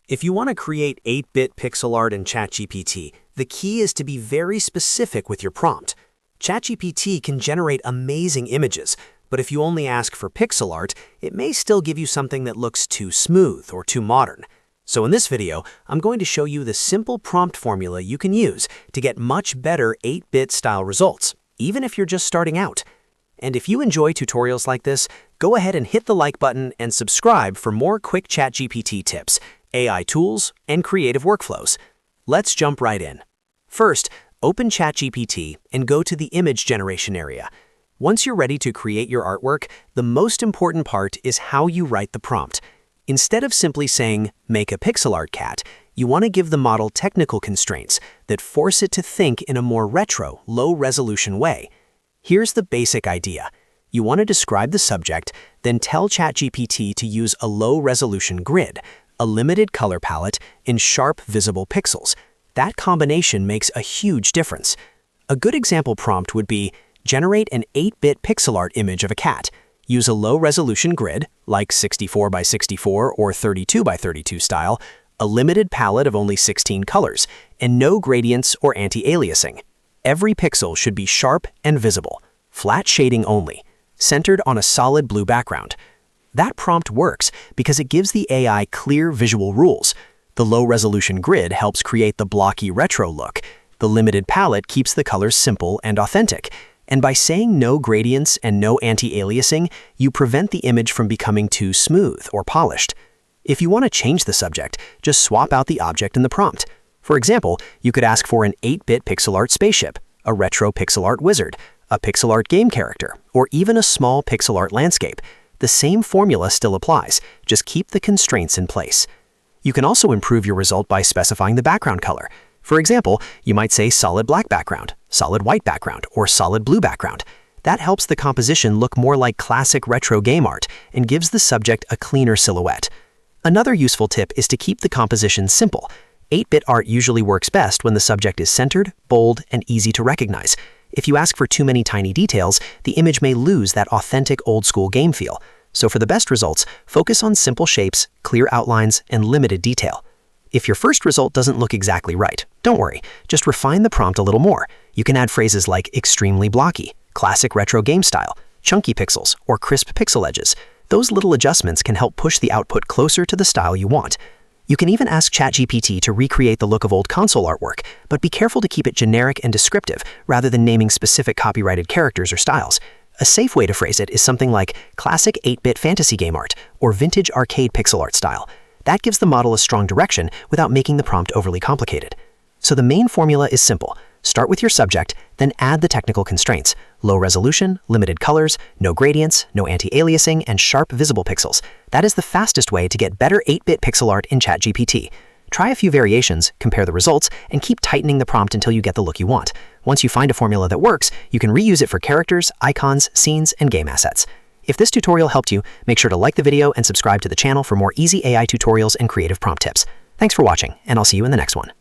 If you want to create 8-bit pixel art in ChatGPT, the key is to be very specific with your prompt. ChatGPT can generate amazing images, but if you only ask for pixel art, it may still give you something that looks too smooth or too modern. So in this video, I'm going to show you the simple prompt formula you can use to get much better 8-bit style results, even if you're just starting out. And if you enjoy tutorials like this, go ahead and hit the like button and subscribe for more quick ChatGPT tips, AI tools, and creative workflows. Let's jump right in. First, open ChatGPT and go to the image generation area. Once you're ready to create your artwork, the most important part is how you write the prompt. Instead of simply saying, "Make a pixel art cat," you want to give the model technical constraints that force it to think in a more retro, low-resolution way. Here's the basic idea. You want to describe the subject, then tell ChatGPT to use a low-resolution grid, a limited color palette, and sharp, visible pixels. That combination makes a huge difference. A good example prompt would be, generate an 8-bit pixel art image of a cat. Use a low-resolution grid, like 64 by 64 or 32 by 32 style, a limited palette of only 16 colors, and no gradients or anti-aliasing. Every pixel should be sharp and visible, flat shading only, centered on a solid blue background. That prompt works because it gives the AI clear visual rules. The low-resolution grid helps create the blocky retro look. The limited palette keeps the colors simple and authentic. And by saying no gradients and no anti-aliasing, you prevent the image from becoming too smooth or polished. If you want to change the subject, just swap out the object in the prompt. For example, you could ask for an 8-bit pixel art spaceship, a retro pixel art wizard, a pixel art game character, or even a small pixel art landscape. The same formula still applies, just keep the constraints in place. You can also improve your result by specifying the background color. For example, you might say solid black background, solid white background, or solid blue background. That helps the composition look more like classic retro game art and gives the subject a cleaner silhouette. Another useful tip is to keep the composition simple. 8-bit art usually works best when the subject is centered, bold, and easy to recognize. If you ask for too many tiny details, the image may lose that authentic old-school game feel. So for the best results, focus on simple shapes, clear outlines, and limited detail. If your first result doesn't look exactly right, don't worry, just refine the prompt a little more. You can add phrases like extremely blocky, classic retro game style, chunky pixels, or crisp pixel edges. Those little adjustments can help push the output closer to the style you want. You can even ask ChatGPT to recreate the look of old console artwork, but be careful to keep it generic and descriptive rather than naming specific copyrighted characters or styles. A safe way to phrase it is something like classic 8-bit fantasy game art or vintage arcade pixel art style. That gives the model a strong direction without making the prompt overly complicated. So the main formula is simple. Start with your subject, then add the technical constraints: low resolution, limited colors, no gradients, no anti-aliasing, and sharp visible pixels. That is the fastest way to get better 8-bit pixel art in ChatGPT. Try a few variations, compare the results, and keep tightening the prompt until you get the look you want. Once you find a formula that works, you can reuse it for characters, icons, scenes, and game assets. If this tutorial helped you, make sure to like the video and subscribe to the channel for more easy AI tutorials and creative prompt tips. Thanks for watching, and I'll see you in the next one.